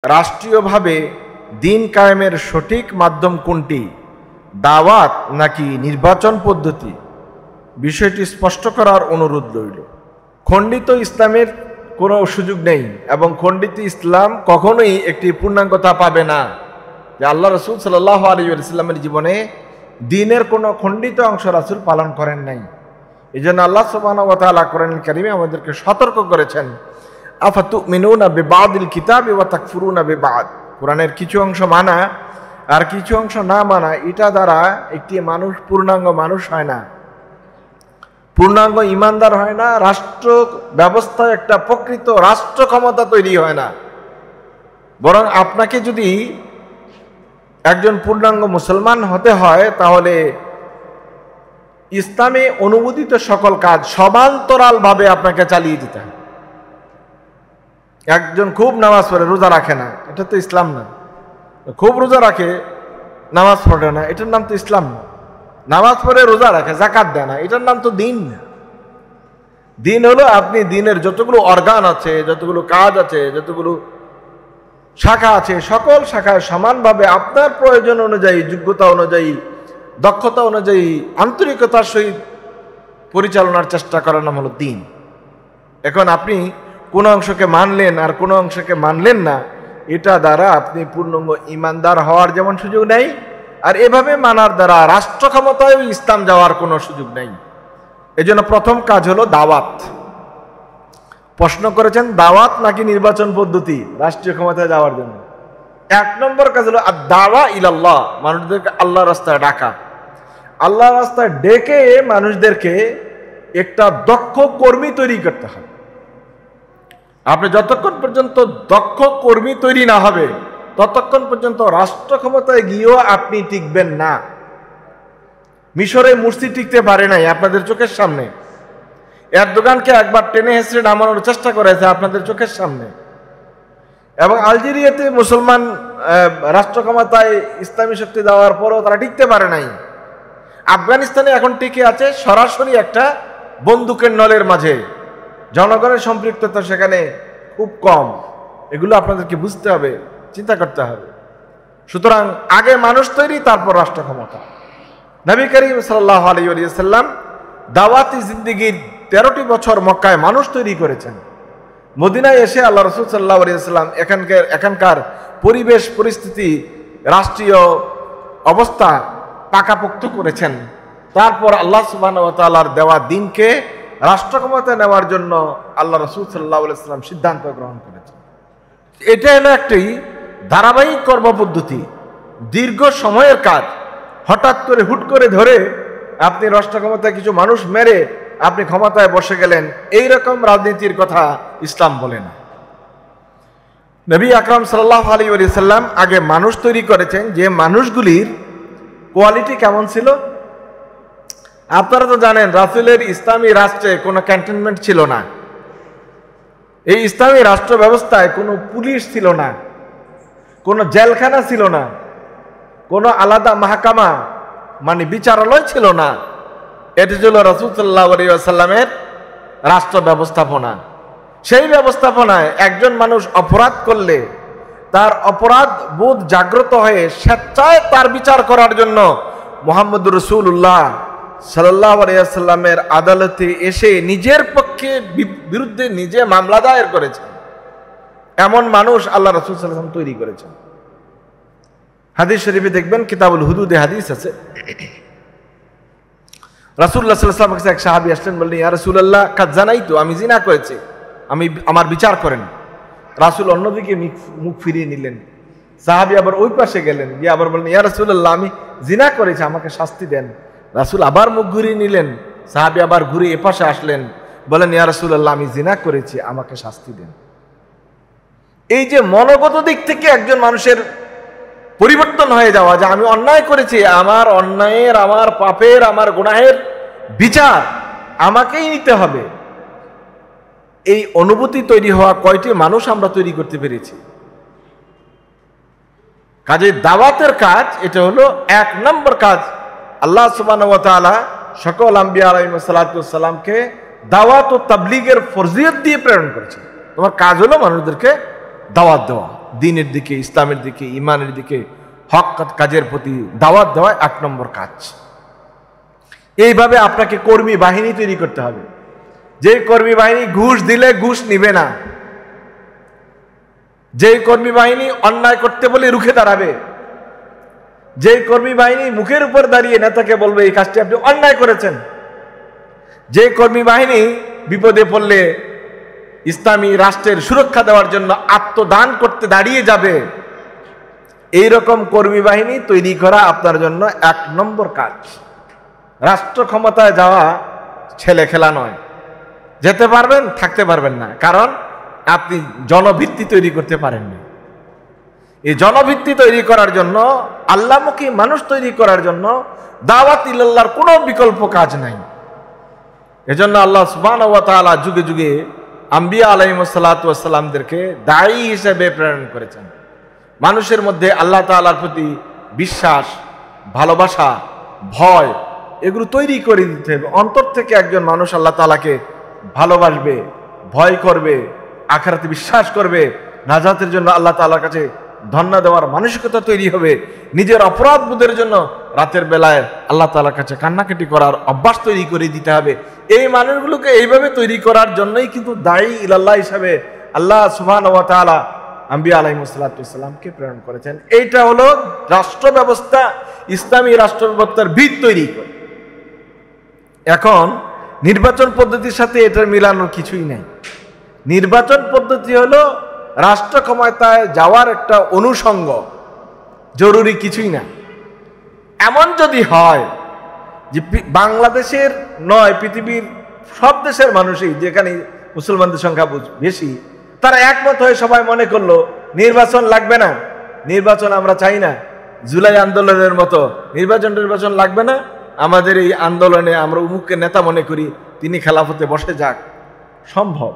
রাষ্ট্রীয়ভাবে দিন কায়েমের সঠিক মাধ্যম কোনটি, দাওয়াত নাকি নির্বাচন পদ্ধতি? বিষয়টি স্পষ্ট করার অনুরোধ রইল। খণ্ডিত ইসলামের কোনো সুযোগ নেই এবং খণ্ডিত ইসলাম কখনোই একটি পূর্ণাঙ্গতা পাবে না। যে আল্লাহ রসুল সাল্লাল্লাহু আলাইহি ওয়াসাল্লামের জীবনে দিনের কোনো খণ্ডিত অংশ রাসূল পালন করেন নাই। এই জন্য আল্লাহ সুবহানাহু ওয়া তাআলা কোরআনুল কারীমে আমাদেরকে সতর্ক করেছেন, আফাতুমিনুনা বিবাদিল কিতাবি ওয়া তাকফুরুনা বিবাদ। কোরআনের কিছু অংশ মানা আর কিছু অংশ না মানা, এটা দ্বারা একটি মানুষ পূর্ণাঙ্গ মানুষ হয় না, পূর্ণাঙ্গ ইমানদার হয় না, রাষ্ট্র ব্যবস্থায় একটা প্রকৃত রাষ্ট্র ক্ষমতা তৈরি হয় না। বরং আপনাকে যদি একজন পূর্ণাঙ্গ মুসলমান হতে হয়, তাহলে ইসলামে অনুমোদিত সকল কাজ সমান্তরালভাবে আপনাকে চালিয়ে যেতে হবে। একজন খুব নামাজ পড়ে রোজা রাখে না, এটা তো ইসলাম না। খুব রোজা রাখে নামাজ পড়ে না, এটার নাম তো ইসলাম না। নামাজ পড়ে রোজা রাখে জাকাত দেয় না, এটার নাম তো দিন না। দিন হলো আপনি দিনের যতগুলো অর্গান আছে, যতগুলো কাজ আছে, যতগুলো শাখা আছে, সকল শাখায় সমানভাবে আপনার প্রয়োজন অনুযায়ী, যোগ্যতা অনুযায়ী, দক্ষতা অনুযায়ী আন্তরিকতার সহিত পরিচালনার চেষ্টা করার নাম হলো দিন। এখন আপনি কোন অংশকে মানলেন আর কোন অংশকে মানলেন না, এটা দ্বারা আপনি পূর্ণাঙ্গ ইমানদার হওয়ার যেমন সুযোগ নেই, আর এভাবে মানার দ্বারা রাষ্ট্র ক্ষমতায় ইসলাম যাওয়ার কোনো সুযোগ নেই। এজন্য প্রথম কাজ হলো দাওয়াত। প্রশ্ন করেছেন দাওয়াত নাকি নির্বাচন পদ্ধতি রাষ্ট্রীয় ক্ষমতায় যাওয়ার জন্য। এক নম্বর কাজ হলো দাওয়া ইলাল্লাহ, মানুষদেরকে আল্লাহর রাস্তায় ডাকা। আল্লাহর রাস্তায় ডেকে মানুষদেরকে একটা দক্ষ কর্মী তৈরি করতে হবে। আপনি যতক্ষণ পর্যন্ত দক্ষ কর্মী তৈরি না হবে, ততক্ষণ পর্যন্ত রাষ্ট্র ক্ষমতায় গিয়েও আপনি টিকবেন না। মিশরে মুরসি টিকতে পারে নাই আপনাদের চোখের সামনে। এরদোগানকে একবার টেনে হেঁচড়ে নামানোর চেষ্টা করেছে আপনাদের চোখের সামনে। এবং আলজেরিয়াতে মুসলমান রাষ্ট্র ক্ষমতায় ইসলামী শক্তি দেওয়ার পরও তারা টিকতে পারে নাই। আফগানিস্তানে এখন টিকে আছে সরাসরি একটা বন্দুকের নলের মাঝে, জনগণের সম্পৃক্ততা সেখানে খুব কম। এগুলো আপনাদেরকে বুঝতে হবে, চিন্তা করতে হবে। সুতরাং আগে মানুষ তৈরি, তারপর রাষ্ট্র ক্ষমতা। নবী করিম সাল্লাল্লাহু আলাইহি ওয়াসাল্লাম দাওয়াতি জিন্দেগির 13টি বছর মক্কায় মানুষ তৈরি করেছেন। মদিনায় এসে আল্লাহ রাসূল সাল্লাল্লাহু আলাইহি ওয়াসাল্লাম এখানকার পরিবেশ পরিস্থিতি, রাষ্ট্রীয় অবস্থা পাকাপোক্ত করেছেন। তারপর আল্লাহ সুবহানাহু ওয়া তাআলার দেওয়া দিনকে রাষ্ট্র ক্ষমতা নেওয়ার জন্য আল্লাহ রাসূল সাল্লাল্লাহু আলাইহি ওয়াসাল্লাম সিদ্ধান্ত গ্রহণ করেছেন। এটা হলো একটি ধারাবাহিক কর্মপদ্ধতি, দীর্ঘ সময়ের কাজ। হঠাৎ করে হুট করে ধরে আপনি রাষ্ট্র ক্ষমতায় কিছু মানুষ মেরে আপনি ক্ষমতায় বসে গেলেন, এই রকম রাজনীতির কথা ইসলাম বলে না। নবী আকরাম সাল্লাল্লাহু আলাইহি ওয়াসাল্লাম আগে মানুষ তৈরি করেছেন, যে মানুষগুলির কোয়ালিটি কেমন ছিল। আপনারা তো জানেন রাসূলের ইসলামী রাষ্ট্রে কোনো ক্যান্টনমেন্ট ছিল না। এই ইসলামী রাষ্ট্র ব্যবস্থায় কোনো পুলিশ ছিল না, কোনো জেলখানা ছিল না, কোনো আলাদা মাহকামা মানে বিচারালয় ছিল না। এটি ছিল রাসূল সাল্লাল্লাহু আলাইহি ওয়াসাল্লামের রাষ্ট্র ব্যবস্থাপনা। সেই ব্যবস্থাপনায় একজন মানুষ অপরাধ করলে তার অপরাধ বোধ জাগ্রত হয়ে স্বেচ্ছায় তার বিচার করার জন্য মুহাম্মদুর রাসূলুল্লাহ সাল্লাল্লাহু আলাইহি ওয়াসাল্লামের আদালতে এসে নিজের পক্ষে বিরুদ্ধে নিজে মামলা দায়ের করেছেন। এমন মানুষ আল্লাহ রাসূল সাল্লাল্লাহু আলাইহি ওয়াসাল্লাম তৈরি করেছেন। হাদিস শরীফে দেখবেন কিতাবুল হুদুদে হাদিস আছে, রাসূলুল্লাহ সাল্লাল্লাহু আলাইহি ওয়াসাল্লামের কাছে এক সাহাবী আসলেন, বললেন ইয়া রাসূলুল্লাহ কাদ জানাইতু, আমি জিনা করেছি, আমার বিচার করেন। রাসূল অন্যদিকে মুখ ফিরিয়ে নিলেন। সাহাবী আবার ওই পাশে গেলেন, গিয়ে আবার বললেন ইয়া রাসূলুল্লাহ আমি জিনা করেছি, আমাকে শাস্তি দেন। রাসূল আবার মুখ ঘুরিয়ে নিলেন। সাহাবী আবার ঘুরে এপাশে আসলেন, বলেন ইয়া রাসূলুল্লাহ আমি জিনা করেছি, আমাকে শাস্তি দেন। এই যে মনোগত দিক থেকে একজন মানুষের পরিবর্তন হয়ে যাওয়া, যে আমি অন্যায় করেছি, আমার অন্যায়ের, আমার পাপের, আমার গুনাহের বিচার আমাকেই নিতে হবে, এই অনুভূতি তৈরি হওয়া কয়টি মানুষ আমরা তৈরি করতে পেরেছি। কাজে দাওয়াতের কাজ এটা হলো 1 নম্বর কাজ। আল্লাহ সুবহানাহু ওয়া তাআলা সকল আম্বিয়া আলাইহিস সালাতু ওয়াস সালামকে দাওয়াত ও তাবলীগের ফরজিয়ত দিয়ে প্রেরণ করেছেন। তোমার কাজ হলো মানুষদেরকে দাওয়াত দেওয়া। দ্বীনের দিকে, ইসলামের দিকে, ইমানের দিকে, হক কাজের প্রতি দাওয়াত দেওয়া 1 নম্বর কাজ। এইভাবে আপনাকে কর্মী বাহিনী তৈরি করতে হবে, যে কর্মী বাহিনী ঘুষ দিলে ঘুষ নিবে না, যে কর্মী বাহিনী অন্যায় করতে বলে রুখে দাঁড়াবে, যে কর্মী বাহিনী মুখের উপর দাঁড়িয়ে নেতাকে বলবে এই কাজটি আপনি অন্যায় করেছেন, যে কর্মী বাহিনী বিপদে পড়লে ইসলামী রাষ্ট্রের সুরক্ষা দেওয়ার জন্য আত্মদান করতে দাঁড়িয়ে যাবে, এই রকম কর্মী বাহিনী তৈরি করা আপনার জন্য 1 নম্বর কাজ। রাষ্ট্র ক্ষমতায় যাওয়া ছেলে খেলা নয়। যেতে পারবেন, থাকতে পারবেন না, কারণ আপনি জনভিত্তি তৈরি করতে পারেননি। এই জনভিত্তি তৈরি করার জন্য, আল্লাহমুখী মানুষ তৈরি করার জন্য দাওয়াত ইলাল্লাহর কোনো বিকল্প কাজ নাই। এজন্য আল্লাহ সুবহানাহু ওয়া তাআলা যুগে যুগে আম্বিয়া আলাইহিস সালাতু ওয়াস সালামদেরকে দায়ী হিসেবে প্রেরণ করেছেন। মানুষের মধ্যে আল্লাহ তাআলার প্রতি বিশ্বাস, ভালোবাসা, ভয় এগুলো তৈরি করে দিতে হবে। অন্তর থেকে একজন মানুষ আল্লাহ তাআলাকে ভালোবাসবে, ভয় করবে, আখিরাতে বিশ্বাস করবে, নাজাতের জন্য আল্লাহ তাআলার কাছে ধন্য দেওয়ার মানসিকতা তৈরি হবে। নিজের অপরাধ বোধের জন্য রাতের বেলায় আল্লাহ তাআলার কাছে কান্নাকাটি করার অভ্যাস তৈরি করে দিতে হবে। এই মানুষগুলোকে এইভাবে তৈরি করার জন্যই কিন্তু দায়ী ইলাল্লাহ হিসাবে আল্লাহ সুবহানাহু ওয়া তাআলা আম্বিয়া আলাইহিস সালাতু ওয়াস সালামকে প্রেরণ করেছেন। এইটা হলো রাষ্ট্র ব্যবস্থা, ইসলামী রাষ্ট্র ব্যবস্থার ভিত তৈরি করে। এখন নির্বাচন পদ্ধতির সাথে এটার মিলানোর কিছুই নাই। নির্বাচন পদ্ধতি হলো রাষ্ট্র ক্ষমতায় যাওয়ার একটা অনুষঙ্গ, জরুরি কিছুই না। এমন যদি হয় যে বাংলাদেশের নয়, পৃথিবীর সব দেশের মানুষই, যেখানে মুসলমানদের সংখ্যা বেশি, তারা একমত হয়ে সবাই মনে করলো নির্বাচন লাগবে না, নির্বাচন আমরা চাই না, জুলাই আন্দোলনের মতো নির্বাচন লাগবে না, আমাদের এই আন্দোলনে আমরা উমুককে নেতা মনে করি, তিনি খেলাফতে বসে যাক, সম্ভব।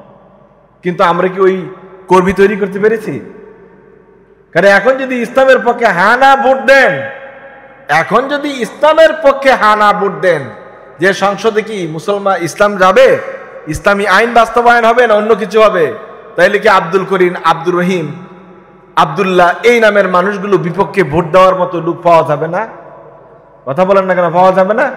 কিন্তু আমরা কি ওই কর্মী তৈরি করতে পেরেছি? কারণ এখন যদি ইসলামের পক্ষে হ্যাঁ না ভোট দেন, এখন যদি ইসলামের পক্ষে হ্যাঁ না ভোট দেন, যে সংসদে কি মুসলমান ইসলাম যাবে, ইসলামী আইন বাস্তবায়ন হবে না অন্য কিছু হবে, তাইলে কি আব্দুল করিম, আব্দুর রহিম, আব্দুল্লাহ এই নামের মানুষগুলো বিপক্ষে ভোট দেওয়ার মতো লোক পাওয়া যাবে না? কথা বলেন না কেন, পাওয়া যাবে না?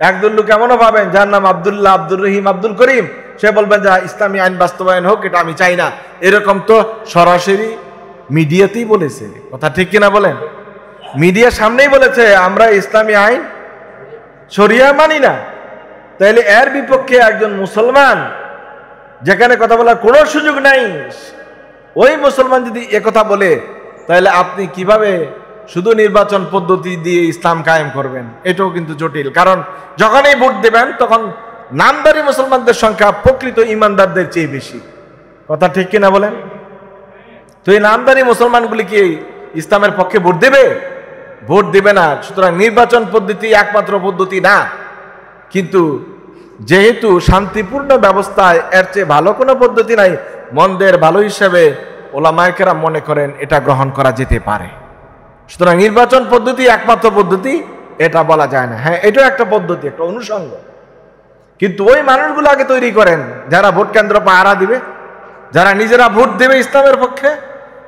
একদল লোক এমনও পাবেন যার নাম আব্দুল্লাহ, আব্দুর রহিম, আব্দুল করিম, সে বলবেন যে ইসলামী আইন বাস্তবায়ন হোক, এটা আমি চাই না। এরকম তো সরাসরি মিডিয়াতেই বলেছে, কথা ঠিক কিনা বলেন? মিডিয়ার সামনেই বলেছে আমরা ইসলামী আইন শরিয়া মানি না। তাইলে এর বিপক্ষে একজন মুসলমান, যেখানে কথা বলার কোনো সুযোগ নাই, ওই মুসলমান যদি একথা বলে, তাহলে আপনি কিভাবে শুধু নির্বাচন পদ্ধতি দিয়ে ইসলাম কায়েম করবেন? এটাও কিন্তু জটিল। কারণ যখনই ভোট দেবেন তখন নামদারি মুসলমানদের সংখ্যা প্রকৃত ইমানদারদের চেয়ে বেশি, কথা ঠিক কিনা বলেন? তো এই নামদারি মুসলমানগুলি কি ইসলামের পক্ষে ভোট দেবে? ভোট দেবে না। সুতরাং নির্বাচন পদ্ধতি একমাত্র পদ্ধতি না, কিন্তু যেহেতু শান্তিপূর্ণ ব্যবস্থায় এর চেয়ে ভালো কোনো পদ্ধতি নাই, মন্দের ভালো হিসেবে ওলামায়ে কেরাম মনে করেন এটা গ্রহণ করা যেতে পারে। সুতরাং নির্বাচন পদ্ধতি একমাত্র পদ্ধতি এটা বলা যায় না। হ্যাঁ, এটাও একটা পদ্ধতি, একটা অনুষঙ্গ, কিন্তু ওই মানুষগুলো আগে তৈরি করেন যারা ভোট কেন্দ্র পাহারা দিবে, যারা নিজেরা ভোট দেবে ইসলামের পক্ষে,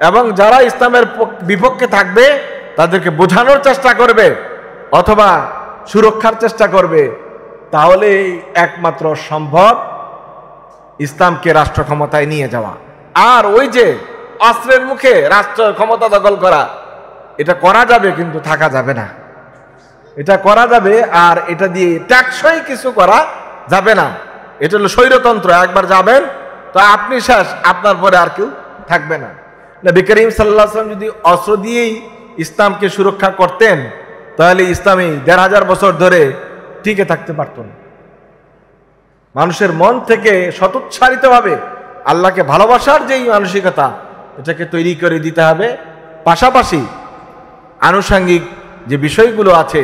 এবং যারা ইসলামের বিপক্ষে থাকবে তাদেরকে বোঝানোর চেষ্টা করবে অথবা সুরক্ষার চেষ্টা করবে। তাহলে একমাত্র সম্ভব ইসলামকে রাষ্ট্র ক্ষমতায় নিয়ে যাওয়া। আর ওই যে অস্ত্রের মুখে রাষ্ট্র ক্ষমতা দখল করা, এটা করা যাবে কিন্তু থাকা যাবে না। এটা করা যাবে, আর এটা দিয়ে টেকসই কিছু করা যাবে না। এটা হলো স্বৈরতন্ত্র। একবার যাবেন তো আপনি শেষ, আপনার পরে আর কেউ থাকবে না। নবী করিম সাল্লাল্লাহু আলাইহি ওয়াসাল্লাম যদি অস্ত্র দিয়েই ইসলামকে সুরক্ষা করতেন, তাহলে ইসলামী 1500 বছর ধরে টিকে থাকতে পারত না। মানুষের মন থেকে স্বতঃস্ফূর্তভাবে আল্লাহকে ভালোবাসার যেই মানসিকতা, এটাকে তৈরি করে দিতে হবে। পাশাপাশি আনুষঙ্গিক যে বিষয়গুলো আছে,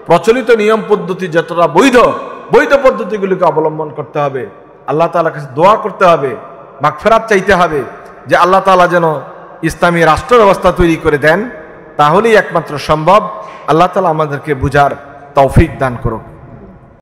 প্রচলিত নিয়ম পদ্ধতি যতটা বৈধ পদ্ধতিগুলিকে অবলম্বন করতে হবে। আল্লাহ তাআলার কাছে দোয়া করতে হবে, মাগফিরাত চাইতে হবে যে আল্লাহ তাআলা যেন ইসলামী রাষ্ট্র ব্যবস্থা তৈরি করে দেন। তাহলেই একমাত্র সম্ভব। আল্লাহ তাআলা আমাদেরকে বুঝার তৌফিক দান করুক।